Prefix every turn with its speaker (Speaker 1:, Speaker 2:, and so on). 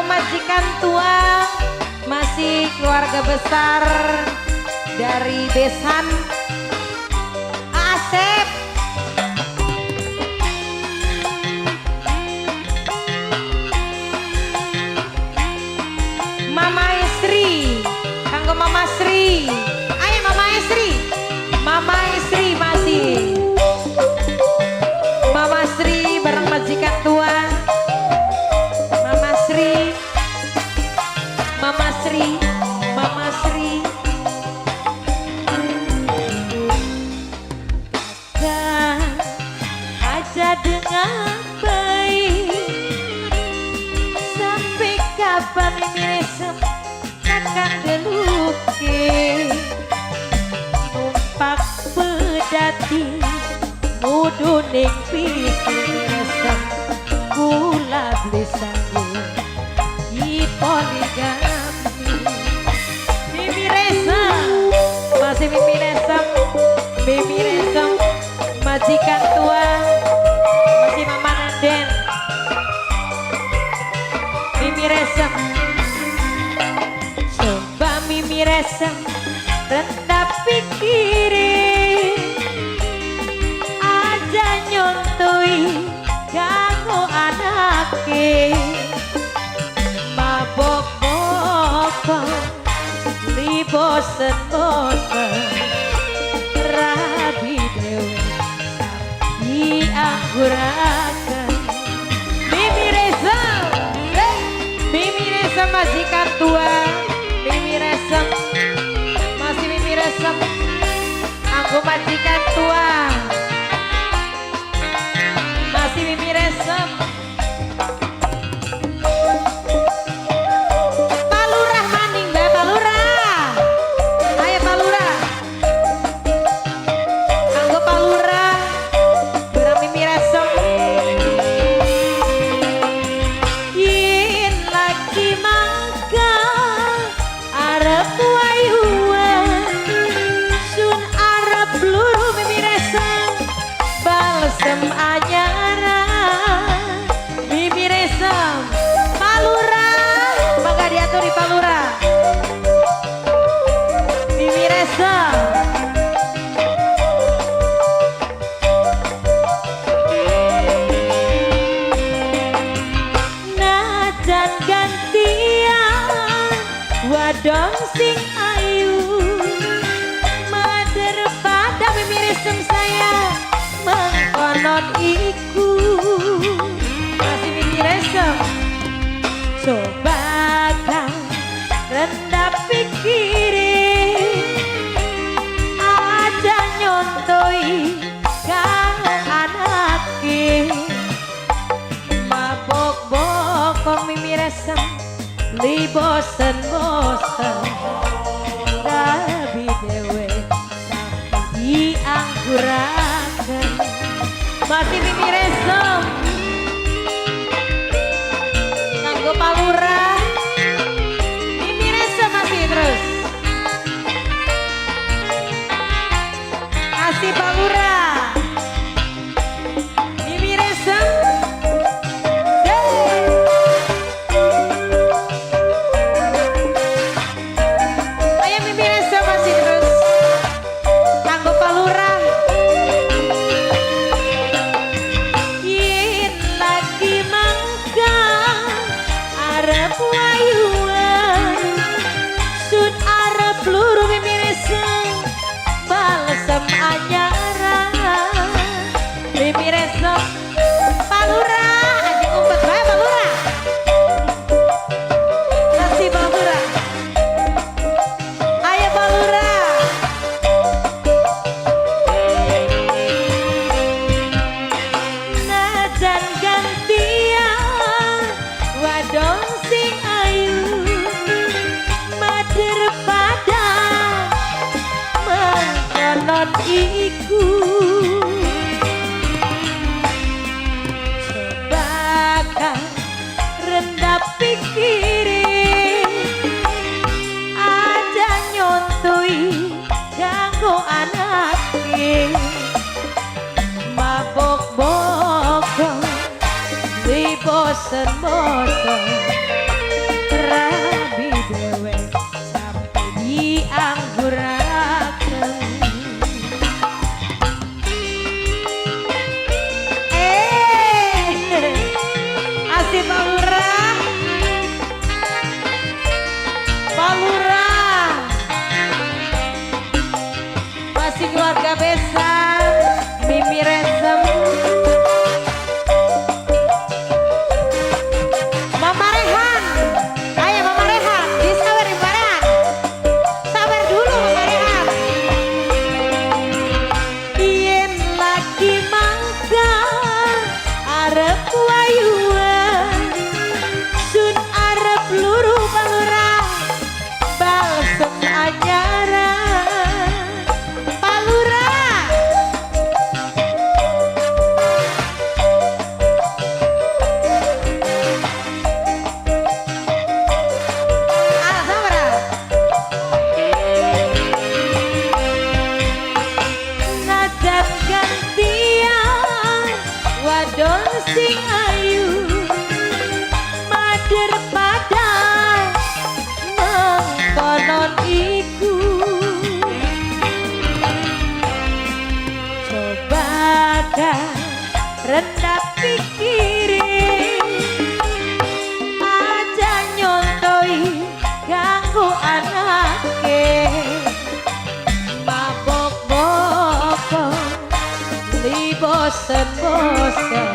Speaker 1: majikan tua, masih keluarga besar dari Besan Asep. Mama Istri, kanggo Mama Sri. Ayo Mama Istri. Mama Istri masih. Mama Sri bareng majikan tua. Mama Sri. Mama Sri. Mama Sri. Jaga aja dengan baik. Sampai kapan miresem akan deluke. Numpak pedati muduning piresem kula beli sanggup di poligami. Mimi Resem masih Mimi Resem, Mimi Resem majikan tua masih Mama Nenden. Mimi Resem, coba Mimi Resem rendah pikirin aja nyontoi kanggo anake mabok-bokok li bosen-bosen rabi dewe sapi anggurakan. Mimi Resem, Mimi Resem majikan tua. Mimi Resem masih Mimi Resem aku majikan tua masih Mimi Resem. Pak Lurah maning Mbak, Pak Lurah. Ayo Pak Lurah. Anggo Pak Lurah bareng Mimi Resem. Yen lagi mangga arep wayuan sun arep luru Mimi Resem balsem anyaran. Mimi Resem Pak Lurah mangga diaturi Pak Lurah. Mimi Resem najan gantian wadon sing ayu mader pada Mimi Resem saya mengkonon iku masih Mimi Resem. Coba kan rendah pikirin aja nyontoi kang anake mabok-bokok Mimi Resem li bosen-bosen rabi dewe sampai anggurakan. Masih Mimi Resem nganggo Pak Lurah. Mimi Resem masih terus kasih Pak Lurah. Mimi Resem ayo Mimi Resem masih terus nganggo Pak Lurah. Yen lagi mangga arep wayuan sun arep luru Mimi Resem balsem anyaran. Mimi Resem Pak Lurah aja ngumpet wae Pak Lurah. Kasih Pak Lurah. Ayo Pak Lurah. Najan gantian wadon sing ayu mader pada mengkonon iku. Coba kan rendah pikirin aja nyontoi kanggo anake mabok-bokok li bosen-bosen baluraken. Asih balura, balura, masih keluarga besar, Mimi Resem. Mama Rehan, ayo Mama Rehan, disawer Mama Rehan. Sabar dulu Mama Rehan. Yen lagi mangga arep wayuan, sun arep luru balura, balsem ajaran. Balura, sabar. Najan gantian wadon sing ayu, mader padai mengkonon iku. Coba kan rendah pikirin, aja nyontoi ganggu anake. Mabok-bokok li bosen-bosen,